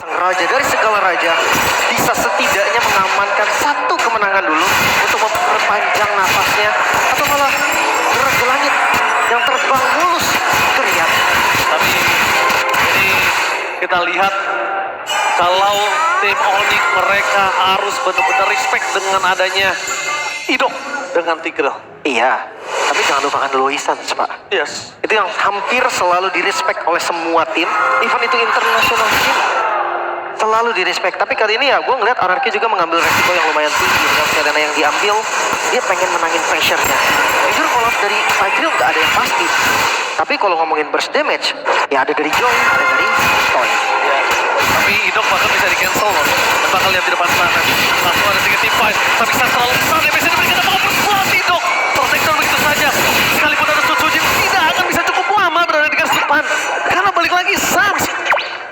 Raja dari segala raja bisa setidaknya mengamankan satu kemenangan dulu untuk memperpanjang nafasnya, atau malah gerak ke langit yang terbang mulus teriak. Tapi ini kita lihat kalau tim Onyx mereka harus benar-benar respect dengan adanya Idok dengan Tigreal. Iya, tapi jangan lupakan Loisan, Pak. Yes. Itu yang hampir selalu direspek oleh semua tim, even itu internasional tim. Selalu direspek, tapi kali ini ya gue ngeliat RRQ juga mengambil resiko yang lumayan tinggi dengan Serena yang diambil. Dia pengen menangin pressure-nya. Jujur kalau dari Tigreal nggak ada yang pasti, tapi kalau ngomongin burst damage ya ada dari Joy, ada dari Toy. Ya. Tapi Idok bahkan bisa di cancel loh. Dan bakal lihat di depan sana. Langsung ada 3 team fight. Tapi saat terlalu besar dia bisa diberikan apa slot Idok. Protector begitu saja. Sekalipun ada Sutsujin tidak akan bisa cukup lama berada di garis depan. Karena balik lagi Sans.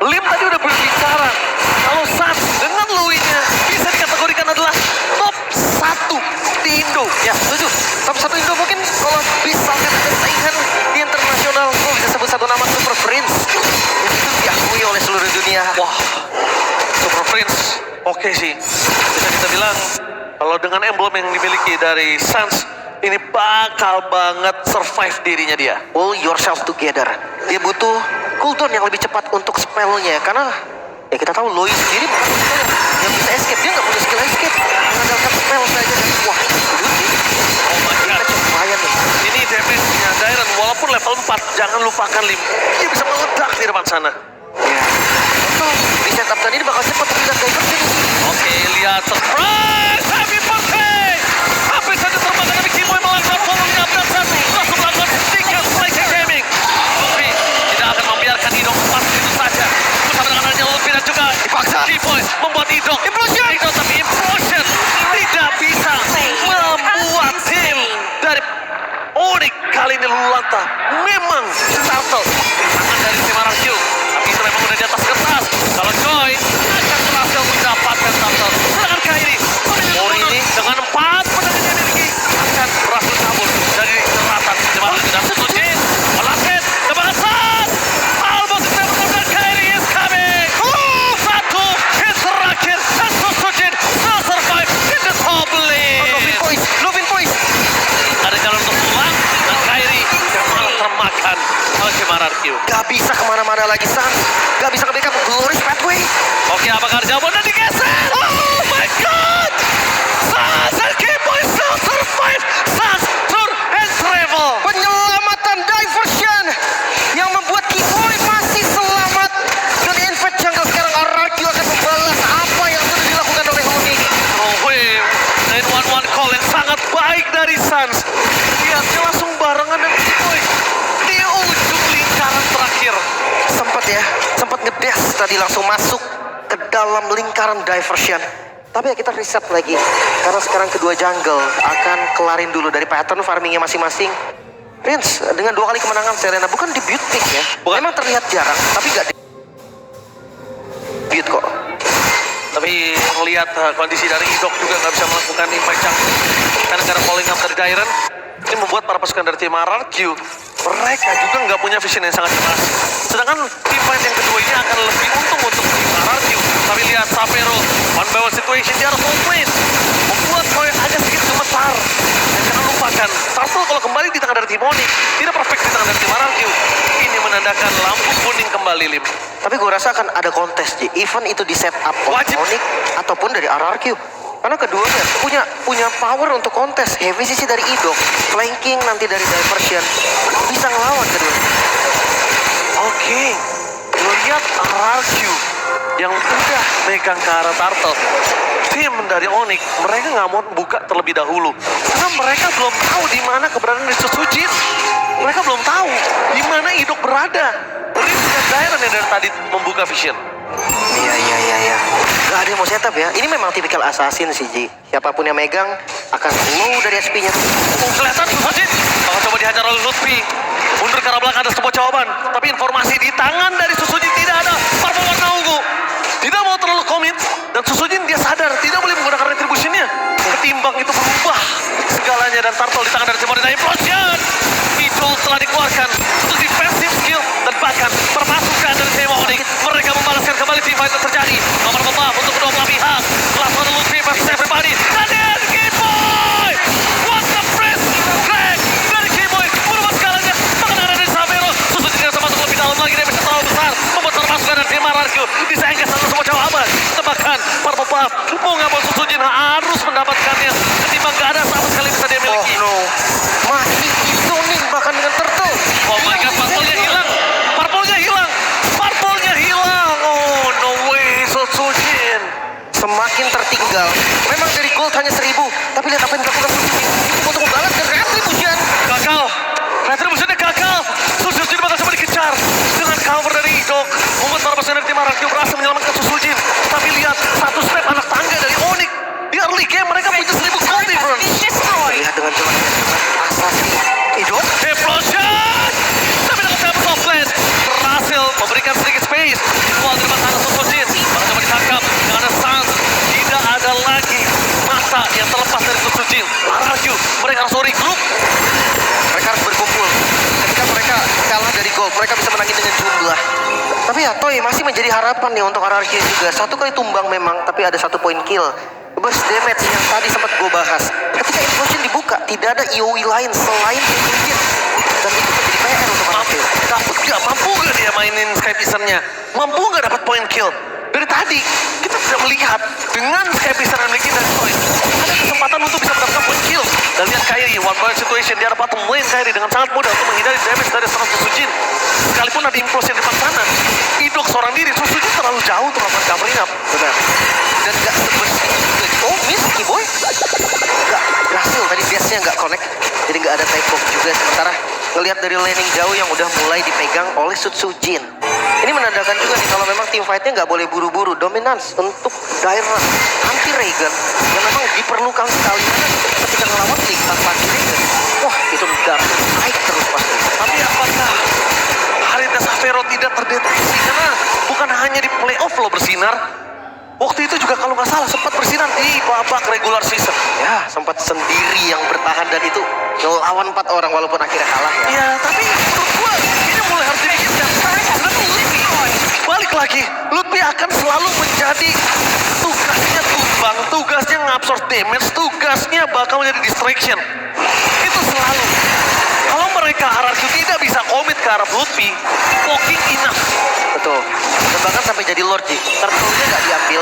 Lim tadi udah berbicara. Kalau Sans dengan Louis-nya bisa dikategorikan adalah top 1 di Indo. Ya, setuju. Top 1 Indo mungkin kalau misalkan ada saingan di internasional, gue bisa sebut satu nama Super Prince. Yang itu diakui oleh seluruh dunia. Wah, Super Prince. Oke sih. Bisa kita bilang kalau dengan emblem yang dimiliki dari Sans, ini bakal banget survive dirinya dia. Pull yourself together. Dia butuh cooldown yang lebih cepat untuk spellnya, karena ya kita tahu Lois sendiri bukan skill yang bisa escape. Dia nggak punya skill escape, mengandalkan spell saja. Dan wah, itu sih. Oh my god. Lumayan nih. Ini damage-nya Dairon walaupun level 4, jangan lupakan Lim. Dia bisa meledak di depan sana. Ya. Betul. Di setup tadi ini bakal cepat tapi dan diversi nih. Oke, lihat surprise! Happy birthday! Happy saja terbang tapi Kimoy melanggar volume-nya berat langsung melakukan sticker slicing gaming. Tapi tidak akan membiarkan Idok lepas begitu saja. Bersama dengan adanya Luffy dan juga Dipaksa. Kimoy membuat Idok Idok tapi implosion tidak bisa membuat tim dari Onyx kali ini lulanta. Memang turtle tangan dari tim RRQ, tapi itu memang udah di atas kertas. Kalau Joy akan berhasil mendapatkan turtle. Sedangkan Kairi ini dengan 4 pedang yang dimiliki akan berhasil kabur dari jeratan tim RRQ dan Sutsujin. Olaset kebangan saat almost never dan Kairi is coming. Satu hit terakhir dan Sutsujin will survive in the top lane. Lovin Voice. Ada jalan untuk pulang dan Kairi yang malah termakan oleh tim RRQ. Gak bisa kemana-mana lagi, Sans. Gak bisa ke backup Glorious Pathway. Oke, apakah ada jawaban dan digeser? Oh my god! Sans and Kimoy still survive! Sans, Tur, and Travel! Penyelamatan diversion yang membuat Kimoy masih selamat. Dan Invade Jungle sekarang RRQ akan membalas apa yang sudah dilakukan oleh Onyx. Oh wait, 911 call yang sangat baik dari Sans. Lihat, dia langsung barengan dengan Kimoy. Di ujung lingkaran terakhir. Sempat ngedes tadi langsung masuk ke dalam lingkaran diversion. Tapi ya kita reset lagi, karena sekarang kedua jungle akan kelarin dulu dari pattern farmingnya masing-masing. Prince dengan 2 kali kemenangan Serena bukan debut pick ya. Bukan. Memang terlihat jarang, tapi gak debut kok. Tapi melihat kondisi dari Idok juga nggak bisa melakukan impact jump. Karena gara falling up dari Dairon, ini membuat para pasukan dari tim RRQ mereka juga nggak punya vision yang sangat jelas. Sedangkan tim fight yang kedua ini akan lebih untung untuk tim RRQ. Tapi lihat Sapero, one by one situation di arah full lane, membuat Toy agak sedikit gemetar. Dan jangan lupakan, Turtle kalau kembali di tangan dari tim Onyx, tidak perfect di tangan dari tim RRQ. Ini menandakan lampu kuning kembali, Lim. Tapi gue rasa akan ada kontes, Ji. Even itu di set up oleh Wajib. Onyx ataupun dari RRQ. Karena keduanya punya power untuk kontes. Heavy sisi dari Idok, flanking nanti dari diversion. Bisa ngelawan kedua. Oke, melihat RRQ yang udah megang ke arah Turtle, tim dari Onyx mereka nggak mau buka terlebih dahulu karena mereka belum tahu di mana keberadaan dari Sutsujin. Mereka belum tahu di mana Idok berada. Rim dan Dairon yang dari tadi membuka vision. Iya. Gak ada yang mau setup ya. Ini memang tipikal assassin sih, Ji. Siapapun yang megang akan low dari SP-nya. Kelihatan Sutsujin bakal coba dihajar oleh Lutfi. Mundur ke arah belakang ada sebuah jawaban, tapi informasi di tangan dari Sutsujin tidak ada. Performa Naogo tidak mau terlalu komit, dan Sutsujin dia sadar tidak boleh menggunakan retribution-nya. Ketimbang itu berubah segalanya, dan Turtle di tangan dari Timor dan implosion. Idol telah dikeluarkan untuk defensive skill dan bahkan permasukan dari Tim Onyx. Mereka membalaskan kembali team fight yang terjadi. Ararkyu disengket satu semua aman. Tebakan Purple Buff mau nggak mau Susujin harus mendapatkannya ketimbang gak ada sama sekali bisa dia Oh miliki. no. Masih zoning bahkan dengan turtle. Oh my god, purple-nya hilang. Purple-nya hilang. Purple-nya hilang. Oh no way, Susujin. Semakin tertinggal. Memang dari gold hanya 1000. Tapi lihat apa yang dilakukan Susujin. Itu untuk membalas dan retribution. Gagal. Retributionnya gagal. Susujin bakal coba dikejar dengan cover dari Idok. Membuat para pasukan dari tim Ararkyu berhasil menyelamatkan Susujin. Tapi lihat satu step anak tangga dari Onyx. Di early game mereka punya 1000 gold difference. Lihat dengan jelasnya asasi Idok. Explosion! Tapi dengan Tempest of Blade berhasil memberikan sedikit space. Wall di depan sana Susujin. Bakal coba ditangkap dengan ada Sans. Tidak ada lagi mata yang terlepas dari Susujin. Ararkyu mereka harus regroup. Mereka harus berkumpul. Ketika mereka kalah dari gold, mereka bisa menangin dengan jumlah. Tapi ya, Toy masih menjadi harapan nih untuk RRQ juga. Satu kali tumbang memang, tapi ada 1 poin kill. Burst damage yang tadi sempat gue bahas. Ketika Implosion dibuka, tidak ada EOE lain selain Implosion. Dan itu menjadi PR untuk RRQ. Mampu gak dia mainin Sky Piscernya? Mampu gak dapat point kill? Dari tadi kita sudah melihat dengan Sky Piscer yang memiliki dari Toy ada kesempatan untuk bisa mendapatkan point kill. Dan lihat Kairi, one point situation di arah bottom lane Kairi dengan sangat mudah untuk menghindari damage dari seorang Susujin. Sekalipun ada implosion di depan sana, Idok seorang diri, Susujin terlalu jauh untuk melakukan covering up. Benar. Dan gak sebersih juga. Oh, miss Kiboy. Gak berhasil, tadi biasanya gak connect. Jadi gak ada take off juga. Sementara ngelihat dari laning jauh yang udah mulai dipegang oleh Susujin. Ini menandakan juga nih kalau memang tim fightnya nggak boleh buru-buru. Dominance untuk Daira anti Regen yang memang diperlukan sekali ketika ngelawan Link tanpa anti Regen. Wah, itu udah naik terus pasti. Tapi apakah Harita Savero tidak terdeteksi? Karena bukan hanya di playoff lo bersinar. Waktu itu juga kalau nggak salah sempat bersinar di babak regular season. Ya, sempat sendiri yang bertahan dan itu ngelawan 4 orang walaupun akhirnya kalah ya. Ya, tapi menurut gua ini mulai harus dipikirkan. Karena Lutfi balik lagi, Lutfi akan selalu menjadi tugasnya tumbang, tugasnya ngabsorb damage, tugasnya bakal menjadi distraction. Itu selalu. Kalau mereka RRQ tidak bisa komit ke arah Lutfi, poking enough. Betul. Dan bahkan sampai jadi Lord Ji. Turtle-nya nggak diambil.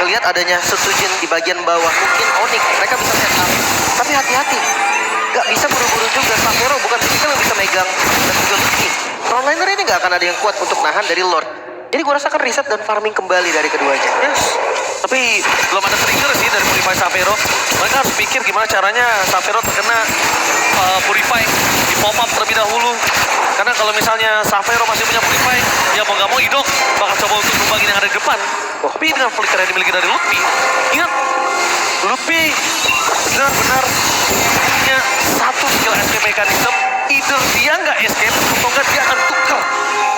Ngelihat adanya Susujin di bagian bawah, mungkin Onyx mereka bisa set up. Tapi hati-hati. Gak bisa buru-buru juga. Savero bukan tipikal yang bisa megang dan juga Lutfi. Frontliner ini gak akan ada yang kuat untuk nahan dari Lord. Jadi gue rasakan riset dan farming kembali dari keduanya. Yes. Tapi belum ada trigger sih dari Purify Savero. Mereka harus pikir gimana caranya Savero terkena Purify di pop up terlebih dahulu. Karena kalau misalnya Savero masih punya Purify, ya mau gak mau Idok bakal coba untuk numbangin yang ada di depan. Tapi dengan flicker yang dimiliki dari Lutfi, ingat Lutfi benar-benar punya satu skill escape mechanism. Either dia nggak escape atau nggak dia akan tuker.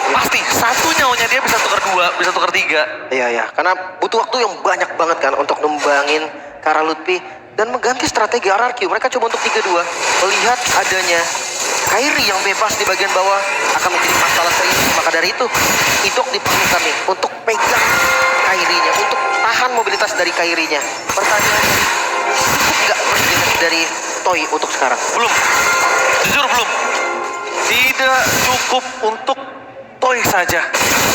Pasti satu nyawanya dia bisa tuker 2, bisa tuker 3. Iya, karena butuh waktu yang banyak banget kan untuk numbangin Kara Lutfi dan mengganti strategi RRQ. Mereka coba untuk 3-2 melihat adanya Kairi yang bebas di bagian bawah akan menjadi masalah serius. Maka dari itu Idok diperlukan nih untuk pegang Kairinya, untuk tahan mobilitas dari Kairinya. Pertanyaannya, cukup nggak pergerakan dari Toy untuk sekarang? Belum, jujur belum. Tidak cukup untuk Toy saja.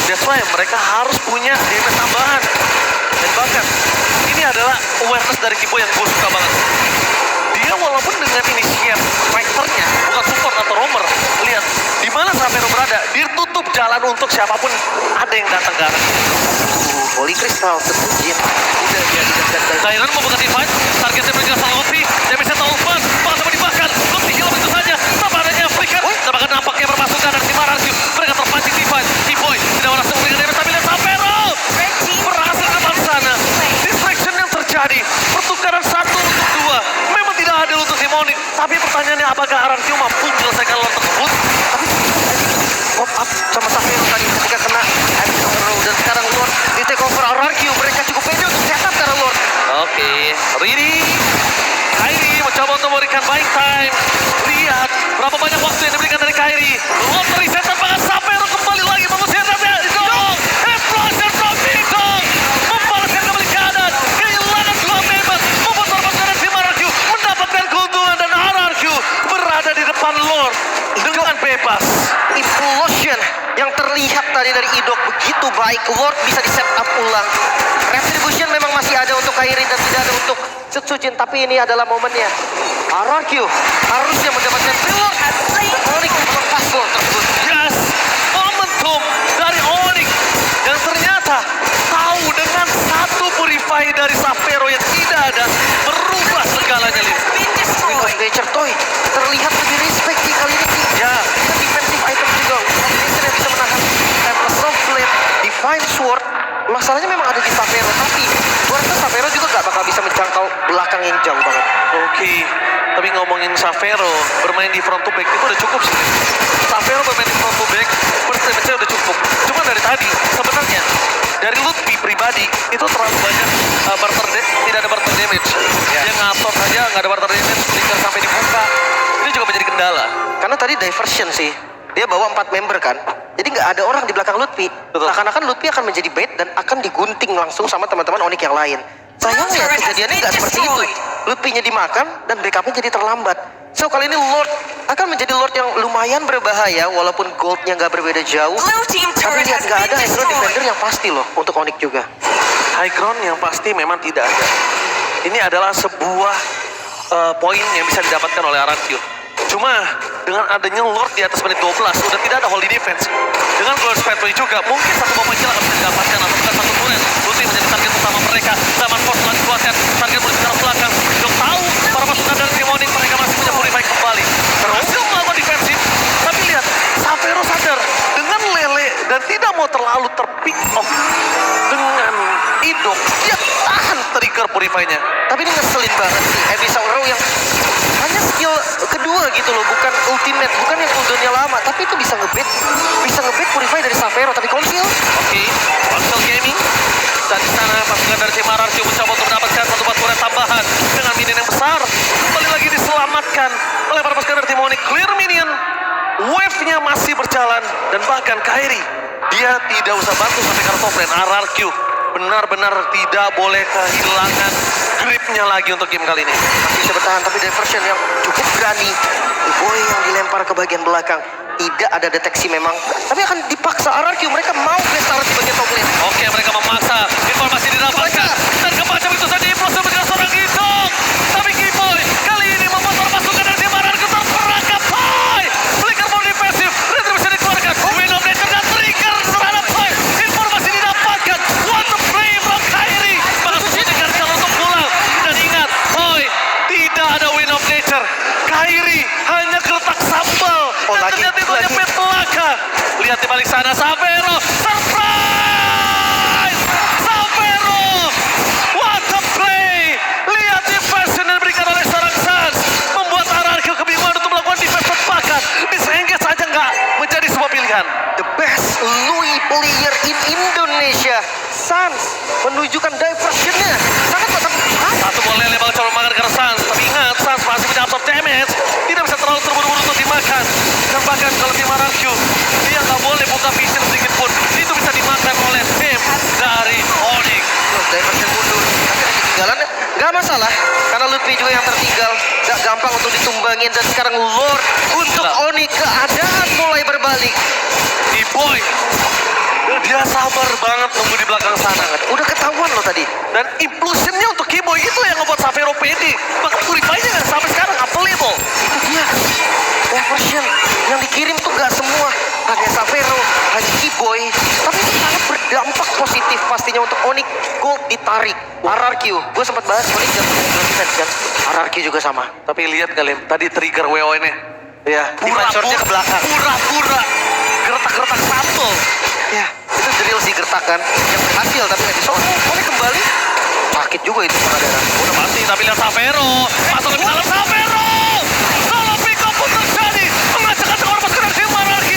That's why mereka harus punya damage tambahan. Dan bahkan ini adalah awareness dari Kibo yang gue suka banget. Dia walaupun dengan initiate fighternya bukan support atau roamer, lihat di mana Savero berada, dia tutup jalan untuk siapapun ada yang datang ke arah. Holy Crystal, Susujin udah dia diganti. Dairan mau buka fight, targetnya berjalan sama Lutfi, damage-nya terlalu fast, bakal sama dibakar. Lutfi hilang begitu saja, tanpa adanya flicker, tanpa nampaknya bermasuk ke arah tim RRQ. Mereka terpancing di fight, T-Boy tidak berhasil memberikan damage, tapi lihat Savero berhasil ke atas sana. Distraction yang terjadi, pertukaran 1 untuk 2, memang tidak adil untuk tim Onyx. Tapi pertanyaannya apakah RRQ mampu menyelesaikan lawan tersebut? Tapi pop up sama Savero tadi ketika kena Abyss Row dan sekarang Lord di take over RRQ. Mereka cukup pede untuk setup karena Lord. Oke, ready. Kairi mencoba untuk memberikan buying time. Lihat berapa banyak waktu yang diberikan dari Kairi. Lord reset tanpa Savero kembali lagi mengusir Savero. Explosion from Idok membalaskan kembali keadaan. Kehilangan 2 members membuat perempuan tim RRQ mendapatkan keuntungan dan RRQ berada di depan Lord dengan bebas. Implosion yang terlihat tadi dari Idok begitu baik. Lord bisa di set up ulang. Retribution memang masih ada untuk Kairi dan tidak ada untuk Setsujin. Tapi ini adalah momennya. RRQ harusnya mendapatkan reward. Dan Onyx melepas gol tersebut. Yes, momentum dari Onyx yang ternyata tahu dengan satu purify dari Xavero yang tidak ada merubah segalanya, Lin. Wing of Nature Toy terlihat lebih respect di kali ini. Ya, Kita defensive item juga. Nature yang bisa menahan Tempest of Flame, Divine Sword. Masalahnya memang ada di Xavero, tapi gue rasa Xavero juga gak bakal bisa menjangkau belakang yang jauh banget. oke. Tapi ngomongin Xavero bermain di front to back itu udah cukup sih. Xavero bermain di front to back, first damage-nya udah cukup. Cuma dari tadi sebenarnya dari Lutfi pribadi itu terlalu banyak tidak ada barter damage. Dia ngatot aja nggak ada barter damage, flicker sampai dibuka. Ini juga menjadi kendala. Karena tadi diversion sih. Dia bawa 4 member kan. Jadi nggak ada orang di belakang Lutfi. Betul. Seakan-akan Lutfi akan menjadi bait dan akan digunting langsung sama teman-teman Onyx yang lain. Sayangnya kejadiannya nggak seperti itu. Lutfi-nya dimakan dan backupnya jadi terlambat. So kali ini Lord akan menjadi Lord yang lumayan berbahaya walaupun goldnya nggak berbeda jauh. Tapi lihat nggak ada hero defender yang pasti loh untuk Onyx juga. High ground yang pasti memang tidak ada. Ini adalah sebuah poin yang bisa didapatkan oleh RRQ. Cuma dengan adanya Lord di atas menit 12 sudah tidak ada holy defense. Dengan Glorious Pathway juga mungkin satu momen kill akan bisa didapatkan atau bukan satu turret. Lutfi menjadi target utama mereka. Zaman Force telah dikeluarkan. Target mulai secara belakang. Dok tahu para pasukan dari tim Onyx mereka masih punya purify kembali. Berhasil melakukan defensif. Tapi lihat, Xavero sadar dengan Lele dan tidak mau terlalu terpick off dengan Idok. Dia tahan trigger purify-nya. Tapi ini ngeselin banget sih. Heavy Sauro yang hanya skill kedua gitu loh, bukan ultimate, bukan yang cooldownnya lama, tapi itu bisa ngebait purify dari Xavero, tapi konsil. Oke, Console Gaming. Dan di sana pasukan dari tim RRQ mencoba untuk mendapatkan satu turret tambahan dengan minion yang besar. Kembali lagi diselamatkan oleh para pasukan dari tim Onyx. Clear minion. Wave-nya masih berjalan dan bahkan Kairi dia tidak usah bantu sampai ke top lane. RRQ benar-benar tidak boleh kehilangan gripnya lagi untuk game kali ini. Masih bisa bertahan, tapi diversion yang cukup berani. Boy yang dilempar ke bagian belakang. Tidak ada deteksi memang, tapi akan dipaksa RRQ. Mereka mau restart di bagian top lane. Oke, mereka memaksa. Informasi didapatkan. Dan kebaca itu saja implosive dengan seorang Idok. Tapi Kiboy kali ini memotor pasukan dari tim RRQ terperangkap. Boy! Flicker more defensive. Retribution dikeluarkan. Wing of Nature dan trigger terhadap Boy. Informasi didapatkan. What the play from Kairi. Bahkan menjadikan kalau untuk pulang. Dan ingat, Boy, tidak ada Wing of Nature. Kairi hanya gertak sambal. Oh, Dan lagi, ternyata itu hanya lagi. petlaka. Lihat di balik sana, Xavero. Surprise! Xavero! What a play! Lihat defense yang diberikan oleh seorang Sans. Membuat RRQ kebingungan untuk melakukan defense tepakan. Disengage saja nggak menjadi sebuah pilihan. The best Louis player in Indonesia. Sans menunjukkan diversionnya. Sangat mantap. Satu bola lele bakal coba makan ke Sans. Tapi ingat, Sans masih punya absorb damage. Tidak bisa terlalu terburu-buru untuk dimakan. Dan bahkan kalau tim RRQ, dia nggak boleh buka vision sedikit pun. Itu bisa dimakan oleh tim dari Onyx. Diversion mundur. Tapi ada ketinggalan. Gak masalah. Karena Lutfi juga yang tertinggal. Gak gampang untuk ditumbangin. Dan sekarang Lord untuk Onyx. Keadaan mulai berbalik. Di boy, dia sabar banget nunggu di belakang sana. Udah ketahuan loh tadi. Dan implosionnya untuk Kiboy itu yang ngebuat Xavero pede. Bahkan purify-nya nggak sampai sekarang available. Itu dia. Diversion yang dikirim tuh gak semua. Hanya Xavero, hanya Kiboy. Tapi itu sangat berdampak positif pastinya untuk Onyx. Gold ditarik. RRQ. Gue sempat bahas Onyx dan defense kan. RRQ juga sama. Tapi lihat kalian, tadi trigger WO-nya. Ya, defensornya ke belakang. Pura-pura. Gertak-gertak satu. Ya, itu drill sih gertakan. Yang berhasil tapi gak disolve. Onyx kembali. Sakit juga itu pengadaan. Udah pasti, tapi lihat Xavero. Masuk ke dalam Xavero. Salah pick up pun terjadi. Mengacak-acak orang pasukan dari tim RRQ.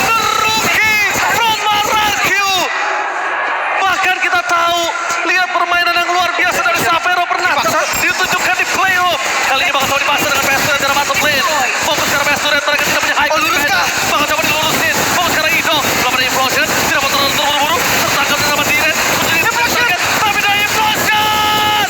The rookie from RRQ. Bahkan kita tahu, lihat permainan yang luar biasa dari Xavero pernah ditunjukkan di playoff. Kali ini bakal coba dipasang dengan PS Turret dari bottom lane. Fokus ke PS Turret, mereka tidak punya high lurus kah? bakal coba dilurusin. Fokus ke Ido. Belum ada implosion, tidak mau terburu-buru. Tertangkap dengan Diren. Tapi ada implosion.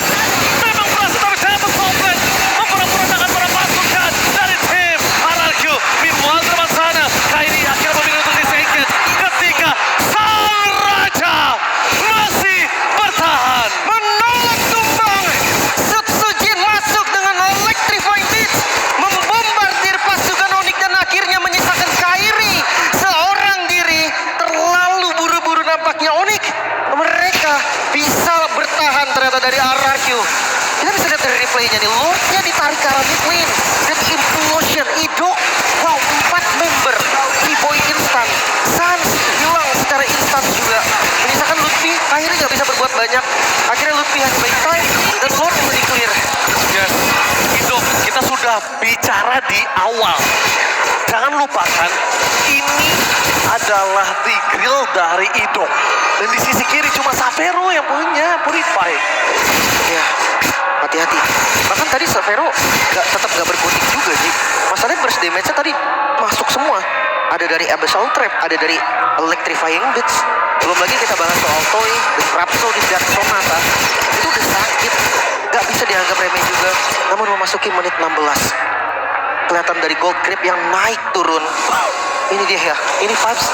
Memang berhasil tapi saya berkomplain. Memperang-perangkan para pasukan dari tim RRQ. Meanwhile teman sana, Kairi akhirnya memilih untuk disengage ketika ternyata dari RRQ. Kita bisa lihat dari replaynya nih, Lordnya ditarik ke arah mid lane. Dan Implosion, Idok, wow 4 member. T-Boy instan, Sans hilang secara instan juga. Menyisakan Lutfi, akhirnya nggak bisa berbuat banyak. Akhirnya Lutfi hanya make time, dan Lord yang di clear. Yes. Itu kita sudah bicara di awal. Jangan lupakan, ini adalah Tigreal dari Idok. Dan di sisi kiri cuma Savero yang punya Purify. Ya, hati-hati. Bahkan tadi Savero tetap gak berkutik juga sih. Masalahnya burst damage-nya tadi masuk semua. Ada dari Abyssal Trap, ada dari Electrifying Blitz. Belum lagi kita bahas soal Toy, The Rapsol di Dark Sonata. Itu udah sakit. Gak bisa dianggap remeh juga. Namun memasuki menit 16. Kelihatan dari Gold Creep yang naik turun. Ini dia ya, ini vibes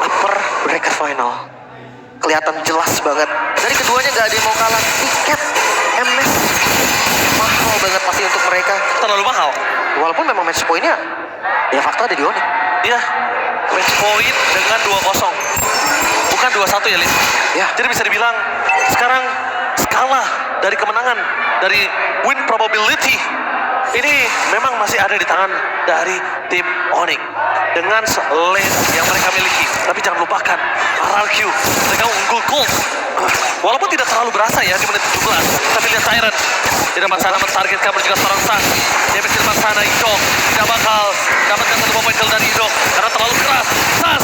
upper bracket final. Kelihatan jelas banget. Dari keduanya gak ada yang mau kalah. Tiket MS mahal banget pasti untuk mereka. Terlalu mahal. Walaupun memang match point-nya ya fakta ada di Onyx. Iya, match point dengan 2-0. Bukan 2-1 ya, Lin? Ya. Jadi bisa dibilang, sekarang skala dari kemenangan, dari win probability, ini memang masih ada di tangan dari tim Onyx. Dengan lane yang mereka miliki. Tapi jangan lupakan, RRQ, mereka unggul gold. Walaupun tidak terlalu berasa ya di menit 17. Tapi lihat Siren, di depan sana mentargetkan juga seorang Sans. Dia di depan sana Idok, tidak bakal dapatkan satu poin kill dari Idok. Karena terlalu keras. Sans